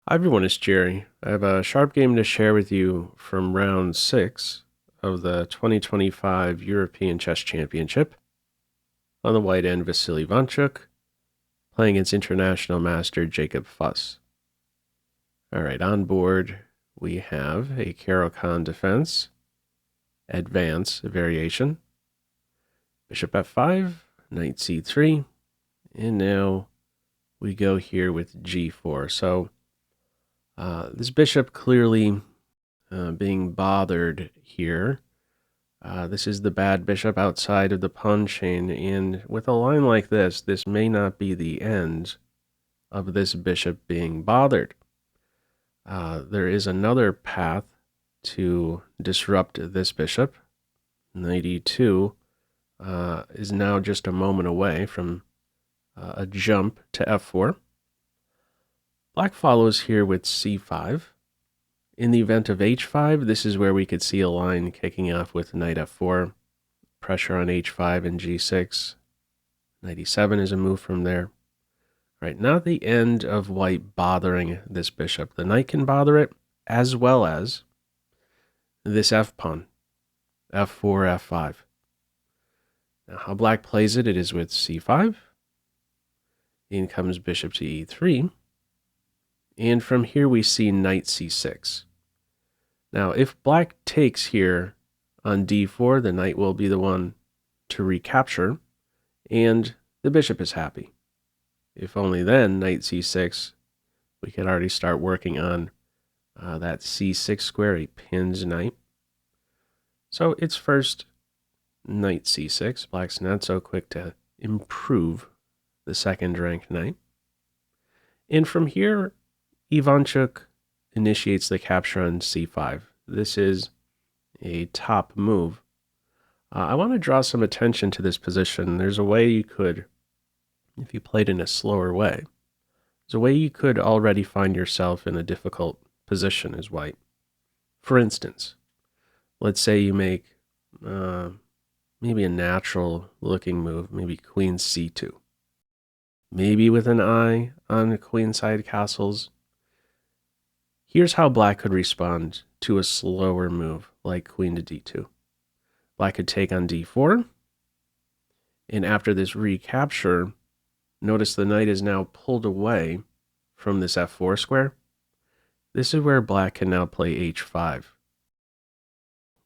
Hi everyone, it's Jerry. I have a sharp game to share with you from round 6 of the 2025 European Chess Championship. On the white end, Vasyl Ivanchuk, playing against international master Jakub. Alright, on board we have a Caro-Kann Defense, advance variation, bishop f5, knight c3, and now we go here with g4. So this bishop clearly being bothered here. This is the bad bishop outside of the pawn chain, and with a line like this may not be the end of this bishop being bothered. There is another path to disrupt this bishop. Knight e2 is now just a moment away from a jump to f4. Black follows here with c5. In the event of h5, this is where we could see a line kicking off with knight f4, pressure on h5 and g6. Knight e7 is a move from there. Right, not the end of white bothering this bishop. The knight can bother it, as well as this f-pawn, f4, f5. Now, how black plays it is with c5. In comes bishop to e3. And from here we see knight c6. Now, if black takes here on d4, the knight will be the one to recapture, and the bishop is happy. If only then, knight c6, we could already start working on that c6 square, a pinned knight. So it's first knight c6. Black's not so quick to improve the second ranked knight. And from here, Ivanchuk initiates the capture on c5. This is a top move. I want to draw some attention to this position. There's a way you could, if you played in a slower way, there's a way you could already find yourself in a difficult position as white. For instance, let's say you make maybe a natural looking move, maybe queen c2. Maybe with an eye on queenside castles. Here's how black could respond to a slower move like queen to d2. Black could take on d4, and after this recapture, notice the knight is now pulled away from this f4 square. This is where black can now play h5.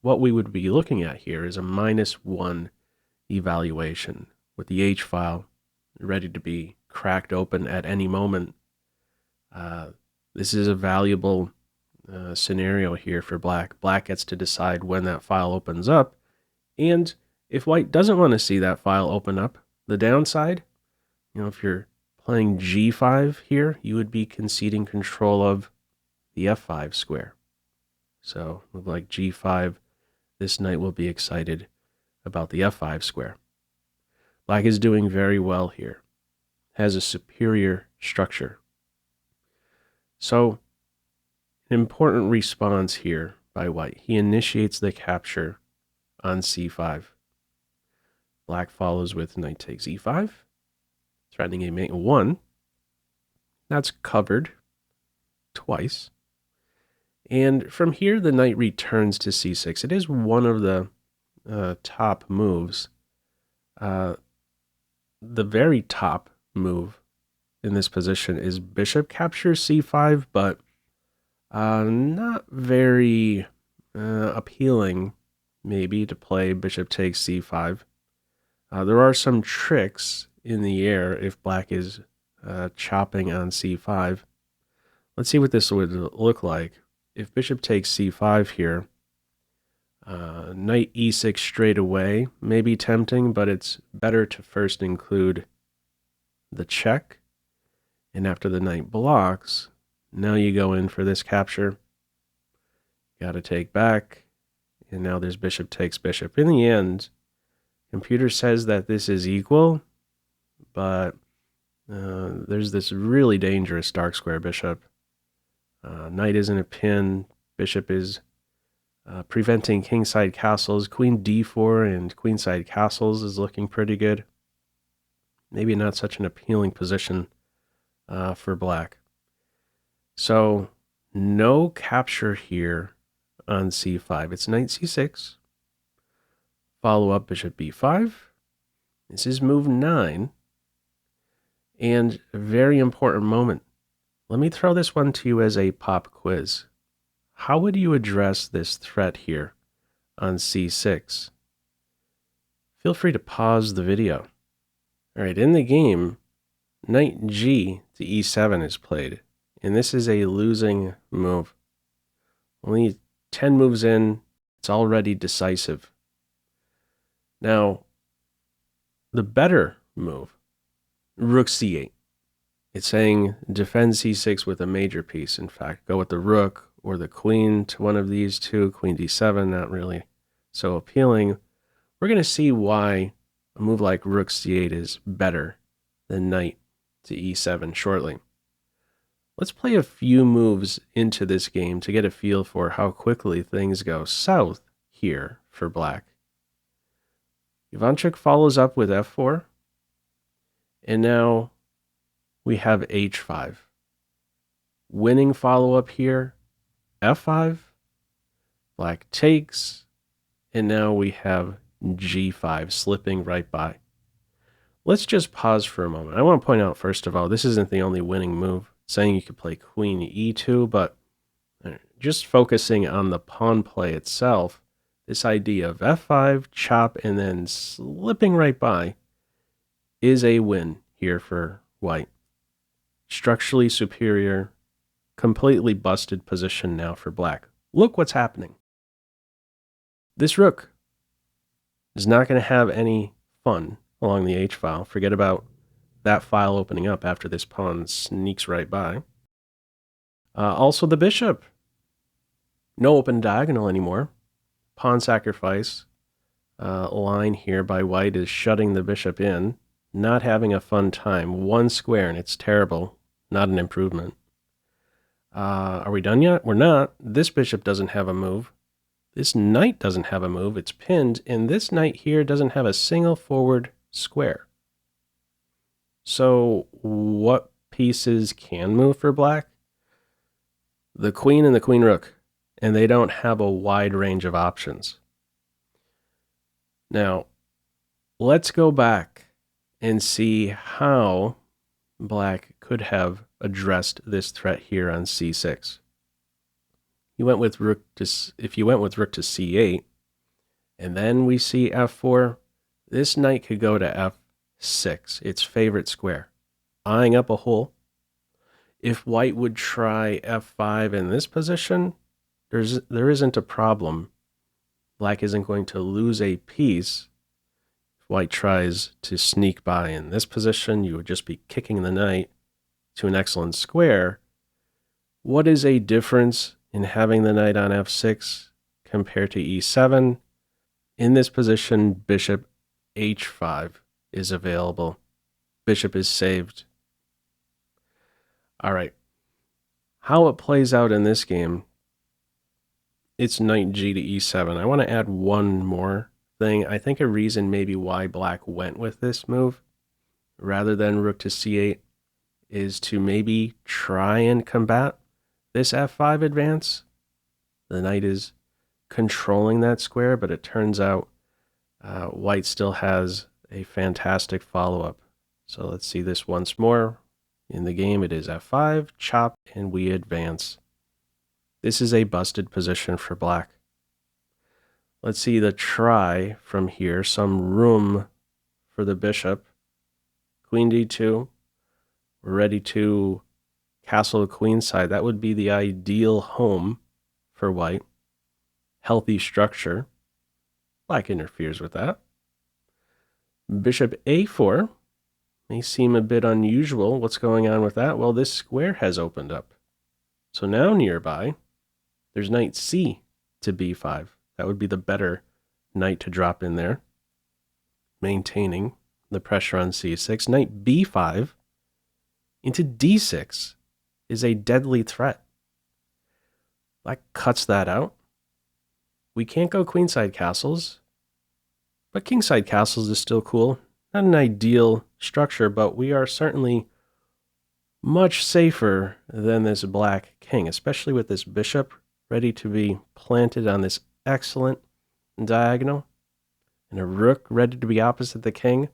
What we would be looking at here is a -1 evaluation with the h file ready to be cracked open at any moment. This is a valuable scenario here for black. Black gets to decide when that file opens up, and if white doesn't want to see that file open up, the downside, if you're playing g5 here, you would be conceding control of the f5 square. So with like g5, this knight will be excited about the f5 square. Black is doing very well here, has a superior structure. So, an important response here by white. He initiates the capture on c5. Black follows with knight takes e5, threatening a mate 1. That's covered twice. And from here, the knight returns to c6. It is one of the top moves. The very top move in this position is bishop captures c5, but not very appealing, maybe, to play bishop takes c5. There are some tricks in the air if black is chopping on c5. Let's see what this would look like. If bishop takes c5 here, knight e6 straight away may be tempting, but it's better to first include the check. And after the knight blocks, now you go in for this capture. Got to take back. And now there's bishop takes bishop. In the end, computer says that this is equal, but there's this really dangerous dark square bishop. Knight isn't a pin. Bishop is preventing kingside castles. Queen d4 and queenside castles is looking pretty good. Maybe not such an appealing position for black. So no capture here on c5. It's knight c6. Follow up bishop b5. This is move 9. And a very important moment. Let me throw this one to you as a pop quiz. How would you address this threat here on c6? Feel free to pause the video. All right, in the game, knight g to e7 is played, and this is a losing move. Only 10 moves in, it's already decisive. Now, the better move, rook c8. It's saying defend c6 with a major piece. In fact, go with the rook or the queen to one of these two. Queen d7, not really so appealing. We're going to see why a move like rook c8 is better than knight to e7 shortly. Let's play a few moves into this game to get a feel for how quickly things go south here for black. Ivanchuk follows up with f4, and now we have h5. Winning follow-up here, f5, black takes, and now we have g5 slipping right by. Let's just pause for a moment. I want to point out, first of all, this isn't the only winning move. It's saying you could play queen e2, but just focusing on the pawn play itself, this idea of f5, chop, and then slipping right by is a win here for white. Structurally superior, completely busted position now for black. Look what's happening. This rook is not going to have any fun along the h file. Forget about that file opening up after this pawn sneaks right by. Also the bishop. No open diagonal anymore. Pawn sacrifice line here by white is shutting the bishop in. Not having a fun time. One square and it's terrible. Not an improvement. Are we done yet? We're not. This bishop doesn't have a move. This knight doesn't have a move. It's pinned. And this knight here doesn't have a single forward square. So what pieces can move for black? The queen and the queen rook. And they don't have a wide range of options. Now, let's go back and see how black could have addressed this threat here on c6. You went with rook to, if you went with rook to c8, and then we see f4, this knight could go to f6, its favorite square, eyeing up a hole. If white would try f5 in this position, there isn't a problem. Black isn't going to lose a piece. If white tries to sneak by in this position, you would just be kicking the knight to an excellent square. What is a difference in having the knight on f6 compared to e7? In this position, bishop h5 is available. Bishop is saved. All right. How it plays out in this game, it's knight g to e7. I want to add one more thing. I think a reason maybe why black went with this move rather than rook to c8 is to maybe try and combat this f5 advance. The knight is controlling that square, but it turns out white still has a fantastic follow-up. So let's see this once more. In the game, it is f5, chop, and we advance. This is a busted position for black. Let's see the try from here. Some room for the bishop. Queen d2. We're ready to castle the queen side. That would be the ideal home for white. Healthy structure. Black interferes with that. Bishop a4 may seem a bit unusual. What's going on with that? Well, this square has opened up. So now nearby, there's knight c to b5. That would be the better knight to drop in there, maintaining the pressure on c6. Knight b5 into d6 is a deadly threat. Black cuts that out. We can't go queenside castles, but kingside castles is still cool. Not an ideal structure, but we are certainly much safer than this black king, especially with this bishop ready to be planted on this excellent diagonal, and a rook ready to be opposite the king.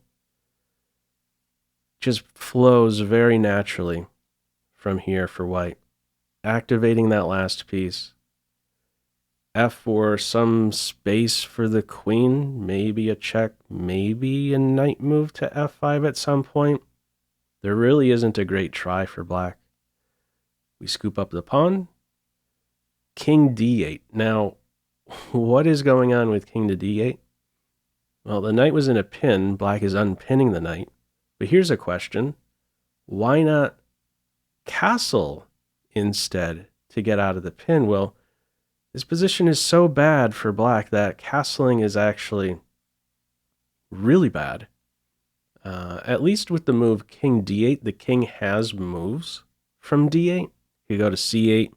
Just flows very naturally from here for white. Activating that last piece. F4, some space for the queen, maybe a check, maybe a knight move to F5 at some point. There really isn't a great try for black. We scoop up the pawn. King D8. Now, what is going on with king to D8? Well, the knight was in a pin. Black is unpinning the knight. But here's a question. Why not castle instead to get out of the pin? Well, this position is so bad for black that castling is actually really bad. At least with the move king d8, the king has moves from d8. You go to c8,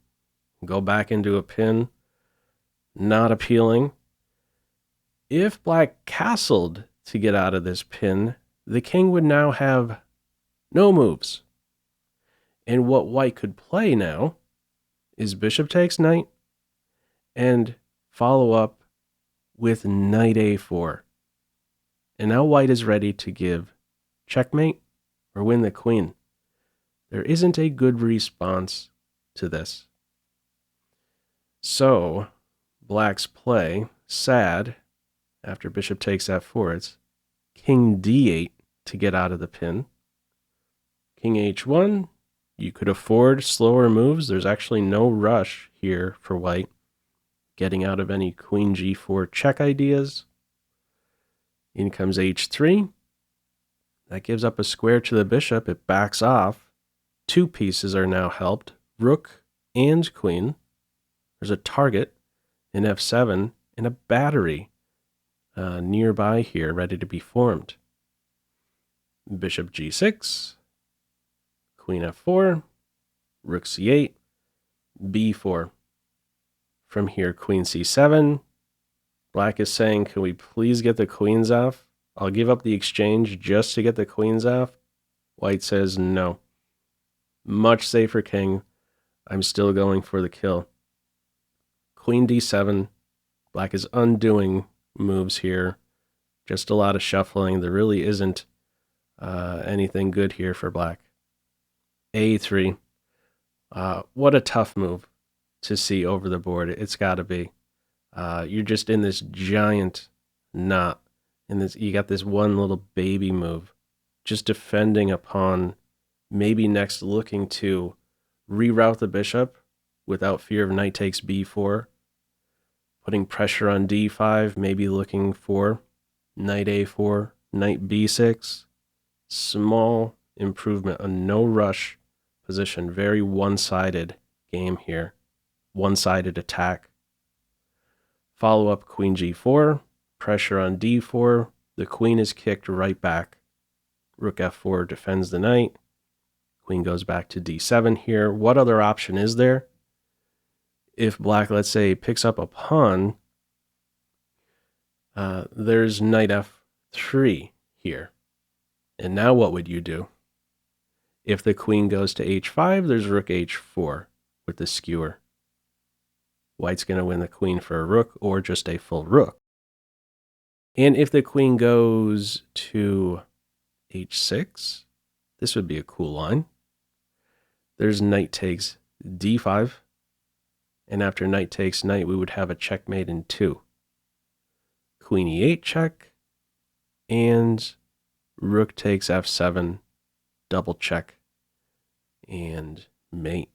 go back into a pin. Not appealing. If black castled to get out of this pin, the king would now have no moves. And what white could play now is bishop takes knight, and follow up with knight a4. And now white is ready to give checkmate or win the queen. There isn't a good response to this. So black's play, sad, after bishop takes f4, it's king d8 to get out of the pin. King h1, you could afford slower moves. There's actually no rush here for white getting out of any queen g4 check ideas. In comes h3. That gives up a square to the bishop. It backs off. Two pieces are now helped, rook and queen. There's a target in f7 and a battery nearby here ready to be formed. Bishop g6, queen f4, rook c8, b4. From here, queen c7. Black is saying, can we please get the queens off? I'll give up the exchange just to get the queens off. White says no. Much safer king. I'm still going for the kill. Queen d7. Black is undoing moves here. Just a lot of shuffling. There really isn't anything good here for black. a3. What a tough move to see over the board. It's got to be. You're just in this giant knot. You got this one little baby move. Just defending a pawn. Maybe next looking to reroute the bishop without fear of knight takes b4. Putting pressure on d5. Maybe looking for knight a4, knight b6. Small improvement, a no rush position. Very one-sided game here. One-sided attack. Follow up queen g4, pressure on d4. The queen is kicked right back. Rook f4 defends the knight. Queen goes back to d7 here. What other option is there? If black, let's say, picks up a pawn, there's knight f3 here. And now what would you do? If the queen goes to h5, there's rook h4 with the skewer. White's going to win the queen for a rook or just a full rook. And if the queen goes to h6, this would be a cool line. There's knight takes d5. And after knight takes knight, we would have a checkmate in 2. Queen e8 check. And rook takes f7, double check, and mate.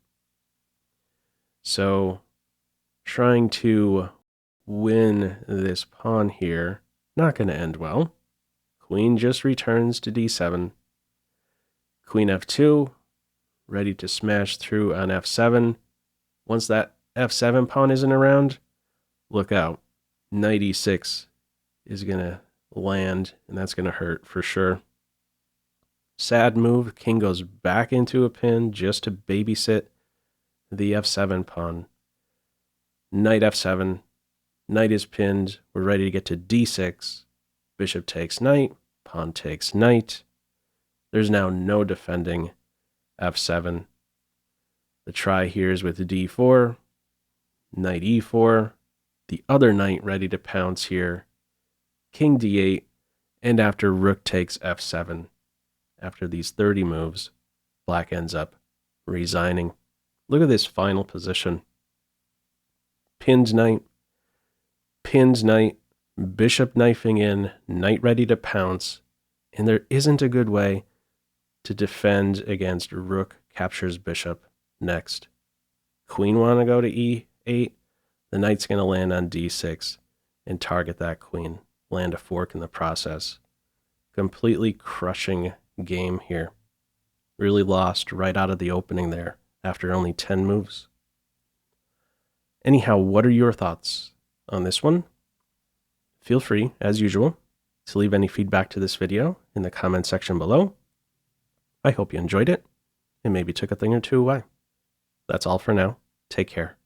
So trying to win this pawn here, not going to end well. Queen just returns to d7. Queen f2, ready to smash through on f7. Once that f7 pawn isn't around, look out. Knight e6 is going to land, and that's going to hurt for sure. Sad move. King goes back into a pin just to babysit the f7 pawn. Knight f7. Knight is pinned. We're ready to get to d6. Bishop takes knight. Pawn takes knight. There's now no defending. f7. The try here is with d4, knight e4, the other knight ready to pounce here, king d8, and after rook takes f7, after these 30 moves, black ends up resigning. Look at this final position. Pinned knight, bishop knifing in, knight ready to pounce, and there isn't a good way to defend against rook captures bishop next. Queen want to go to e8, the knight's going to land on d6 and target that queen, land a fork in the process. Completely crushing game here. Really lost right out of the opening there after only 10 moves. Anyhow, what are your thoughts on this one? Feel free, as usual, to leave any feedback to this video in the comment section below. I hope you enjoyed it and maybe took a thing or two away. That's all for now. Take care.